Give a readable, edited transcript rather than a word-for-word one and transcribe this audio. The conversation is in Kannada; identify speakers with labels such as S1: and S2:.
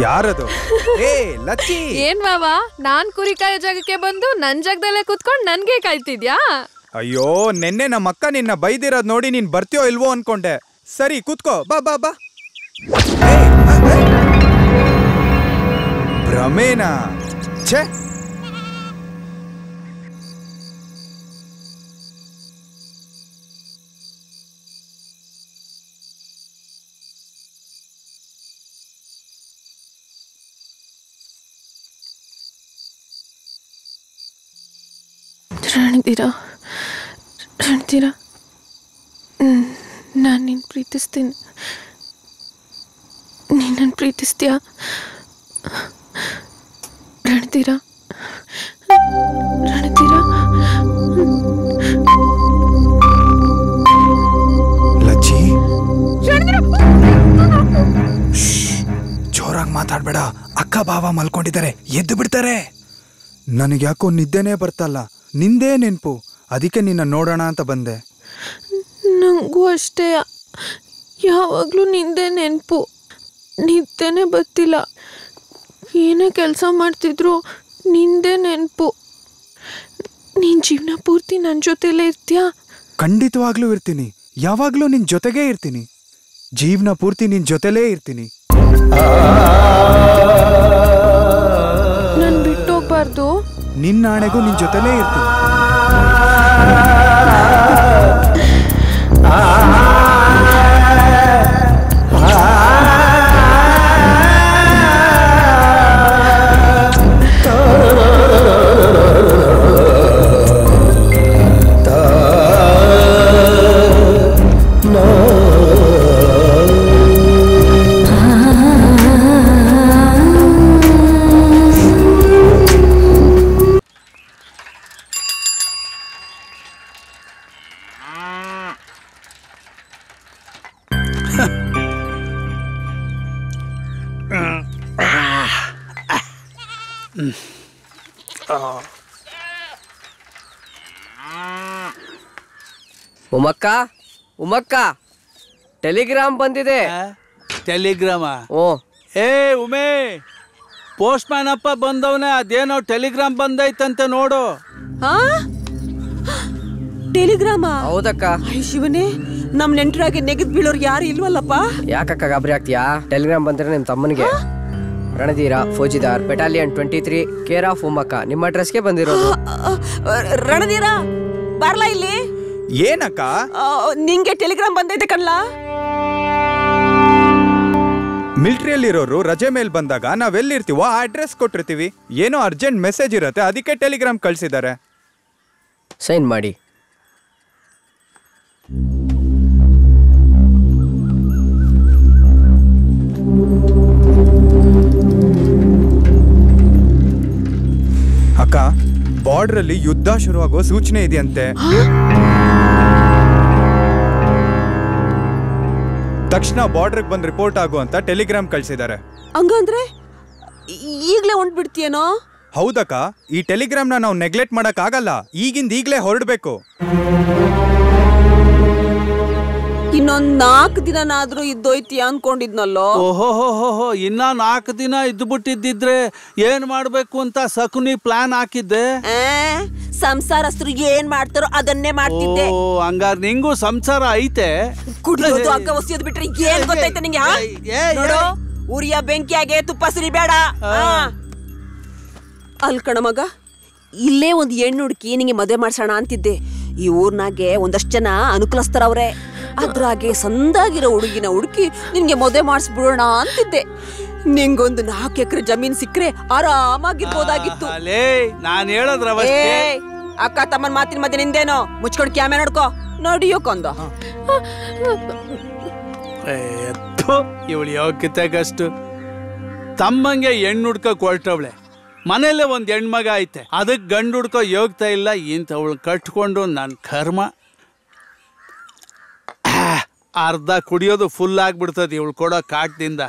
S1: ಯಾರದು? ಏ ಲಚ್ಚಿ,
S2: ಏನ್ ಬಾಬಾ, ನಾನ್ ಕುರಿ ಕಾಯೋ ಜಾಗಕ್ಕೆ ಬಂದು ನನ್ ಜಾಗದಲ್ಲೇ ಕುತ್ಕೊಂಡು ನನ್ಗೆ ಕಾಯ್ತಿದ್ಯಾ?
S1: ಅಯ್ಯೋ ನೆನ್ನೆ ನಮ್ಮ ಅಕ್ಕ ನಿನ್ನ ಬೈದಿರೋದ್ ನೋಡಿ ನೀನ್ ಬರ್ತೀಯೋ ಇಲ್ವೋ ಅನ್ಕೊಂಡೆ. ಸರಿ ಕೂತ್ಕೋ, ಬಾ ಬಾ ಬಾ. ಭ್ರಮೇನಾ? ಛೇ,
S2: ರಣಧೀರ, ರಣಧೀರ, ನಾನು ನಿನ್ನ ಪ್ರೀತಿಸ್ತೀನಿ. ನೀನು ನನ್ನ ಪ್ರೀತಿಸ್ತೀಯಾ ರಣಧೀರ? ರಣಧೀರ,
S1: ಲಚ್ಚಿ ಜೋರಾಗಿ ಮಾತಾಡ್ಬೇಡ. ಅಕ್ಕ ಬಾವ ಮಲ್ಕೊಂಡಿದ್ದಾರೆ, ಎದ್ದು ಬಿಡ್ತಾರೆ. ನನಗೆ ಯಾಕೋ ನಿದ್ದೆನೇ ಬರ್ತಲ್ಲ. ನಿಂದೇ ನೆನಪು, ಅದಕ್ಕೆ ನಿನ್ನ ನೋಡೋಣ ಅಂತ ಬಂದೆ.
S2: ನನಗೂ ಅಷ್ಟೇ, ಯಾವಾಗಲೂ ನಿಂದೇ ನೆನಪು, ನಿದ್ದೆನೇ ಬರ್ತಿಲ್ಲ. ಏನೇ ಕೆಲಸ ಮಾಡ್ತಿದ್ರು ನಿಂದೇ ನೆನಪು. ನೀನು ಜೀವನ ಪೂರ್ತಿ ನನ್ನ ಜೊತೆಲೇ ಇರ್ತೀಯಾ?
S1: ಖಂಡಿತವಾಗ್ಲೂ ಇರ್ತೀನಿ, ಯಾವಾಗಲೂ ನಿನ್ನ ಜೊತೆಗೇ ಇರ್ತೀನಿ. ಜೀವನ ಪೂರ್ತಿ ನಿನ್ನ ಜೊತೆಲೇ ಇರ್ತೀನಿ.
S2: ನಾನು ಬಿಟ್ಟು ಹೋಗ್ಬಾರ್ದು.
S1: ನಿನ್ನ ಆಣೆಗೂ ನಿನ್ನ ಜೊತೆಲೇ ಇರ್ತೀನಿ.
S3: ಉಮಕ್ಕ, ಉಮಕ್ಕ, ಟೆಲಿಗ್ರಾಮ್ ಬಂದಿದೆ.
S4: ಟೆಲಿಗ್ರಾಮ? ಓ ಏ ಉಮೇ, ಪೋಸ್ಟ್ ಮ್ಯಾನ್ ಅಪ್ಪ ಬಂದವನೇ. ಅದೇನೋ ಟೆಲಿಗ್ರಾಮ್ ಬಂದೈತಂತೆ ನೋಡು.
S5: ಟೆಲಿಗ್ರಾಮ?
S3: ಹೌದಕ್ಕ.
S5: ಶಿವನೇ, ನಮ್ ನೆಂಟರಾಗಿ ನೆಗೆದ್ ಬೀಳೋರು ಯಾರು ಇಲ್ವಲ್ಲಪ್ಪ?
S3: ಯಾಕಕ್ಕ ಗಾಬರಿ ಆಗ್ತೀಯಾ? ಟೆಲಿಗ್ರಾಮ್ ಬಂದ್ರೆ ನಿಮ್ ತಮ್ಮನಿಗೆ. ರಣಧೀರ, ಫೌಜಿದಾರ್, ಬೆಟಾಲಿಯನ್ 23, ಕೇರ್ ಆಫ್ ಉಮಕ್ಕ. ನಿಮ್ಮ ಅಡ್ರೆಸ್ಗೆ ಬಂದಿರೋದು.
S5: ರಣಧೀರ, ಬರ್ಲಾ ಇಲ್ಲಿ.
S1: ಏನಕ್ಕ?
S5: ನಿಂಗೆ ಟೆಲಿಗ್ರಾಮ್ ಬಂದೈತೆ ಕಣ್ಲಾ.
S1: ಮಿಲಿಟರಿಯಲ್ಲಿರೋರು ರಜೆ ಮೇಲೆ ಬಂದಾಗ ನಾವೆಲ್ಲಿರ್ತೀವೋ ಆ ಅಡ್ರೆಸ್ ಕೊಟ್ಟಿರ್ತೀವಿ. ಏನೋ ಅರ್ಜೆಂಟ್ ಮೆಸೇಜ್ ಇರುತ್ತೆ, ಅದಕ್ಕೆ ಟೆಲಿಗ್ರಾಮ್ ಕಳಿಸಿದ್ದಾರೆ.
S3: ಸೈನ್ ಮಾಡಿ.
S1: ಅಕ್ಕ, ಬಾರ್ಡರ್ ಅಲ್ಲಿ ಯುದ್ಧ ಶುರುವಾಗೋ ಸೂಚನೆ ಇದೆಯಂತೆ. ತಕ್ಷಣ ಬಾರ್ಡರ್ ಬಂದ್ ರಿಪೋರ್ಟ್ ಆಗು ಅಂತ ಟೆಲಿಗ್ರಾಮ್ ಕಳ್ಸಿದ್ದಾರೆ.
S5: ಹಂಗಂದ್ರೆ ಈಗ್ಲೇ ಹೊಂಟ್ಬಿಡ್ತೀಯೇನೋ?
S1: ಹೌದಕ್ಕ, ಈ ಟೆಲಿಗ್ರಾಮ್ನ ನಾವು ನೆಗ್ಲೆಕ್ಟ್ ಮಾಡಕ್ ಆಗಲ್ಲ. ಈಗಿಂದ ಈಗ್ಲೇ ಹೊರಡ್ಬೇಕು.
S5: ಇನ್ನೊಂದ್ 4 ದಿನನಾದ್ರೂ ಇದ್ದೋಯ್ತೀಯ ಅನ್ಕೊಂಡಿದ್ನಲ್ಲೋ.
S4: ಓಹೋ, ಇನ್ನ 4 ದಿನ ಇದ್ದು ಬಿಟ್ಟಿದ್ದಿದ್ರೆ ಏನ್ ಮಾಡ್ಬೇಕು ಅಂತ ಸಕುನಿ ಪ್ಲಾನ್ ಹಾಕಿದ್ದೆ.
S5: ಸಂಸಾರಸ್ಥರು ಏನ್ ಮಾಡ್ತಾರೋ ಅದನ್ನೇ ಮಾಡ್ತಿದ್ದೆ.
S4: ಹಂಗಾರ ನಿಂಗೂ ಸಂಸಾರ ಐತೆ?
S5: ಕುಡಿಯೋದು ಅಗ್ಗ ಒಸಿಯೋದು ಬಿಟ್ರೆ ಏನ್ ಗೊತ್ತೈತೆ ನಿಂಗೆ? ನೋಡು, ಉರಿಯ ಬೆಂಕಿಯಾಗೆ ತುಪ್ಪ ಸುರಿಬೇಡ. ಅಲ್ಕಣ ಮಗ, ಇಲ್ಲೇ ಒಂದ್ ಹೆಣ್ಣು ಹುಡುಕಿ ನಿಂಗೆ ಮದುವೆ ಮಾಡ್ಸೋಣ ಅಂತಿದ್ದೆ. ಈ ಊರ್ನಾಗೆ ಒಂದಷ್ಟು ಜನ ಅನುಕೂಲಸ್ಥರವ್ರೆ. ಅದ್ರಾಗೆ ಸಂದಾಗಿರೋ ಹುಡುಗಿನ ಹುಡುಕಿ ನಿನ್ಗೆ ಮದುವೆ ಮಾಡಿಸ್ಬಿಡೋಣ ಅಂತಿದ್ದೆ. ನಿಂಗೊಂದು 4 ಎಕರೆ ಜಮೀನ್ ಸಿಕ್ಕ್ರೆ ಆರಾಮಾಗಿರ್ಬೋದಾಗಿತ್ತು.
S4: ನಾನ್ ಹೇಳದ್ರ
S5: ಅಕ್ಕ ತಮ್ಮನ್ ಮಾತಿನ ಮಧ್ಯೆ ನಿಂದೇನೋ. ಮುಚ್ಕೊಂಡು ಕ್ಯಾಮೆ ನೋಡ್ಕೋ, ನೋಡಿಯೋಕೊಂದ.
S4: ಇವಳು ಯೋಗ್ಯತೆಗಷ್ಟು ತಮ್ಮಂಗೆ ಹೆಣ್ಣು ಹುಡ್ಕಕ್ ಹೊರಟವಳೆ. ಮನೇಲೆ ಒಂದ್ ಹೆಣ್ಮಗ ಐತೆ, ಅದಕ್ಕೆ ಗಂಡು ಹುಡ್ಕೋ ಯೋಗ್ತಾ ಇಲ್ಲ. ಇಂಥವಳು ಕಟ್ಕೊಂಡು ನನ್ನ ಕರ್ಮ. ಅರ್ಧ ಕುಡಿಯೋದು ಫುಲ್ ಆಗ್ಬಿಡ್ತದೆ ಇವಳು ಕೊಡೋ ಕಾಟದಿಂದ.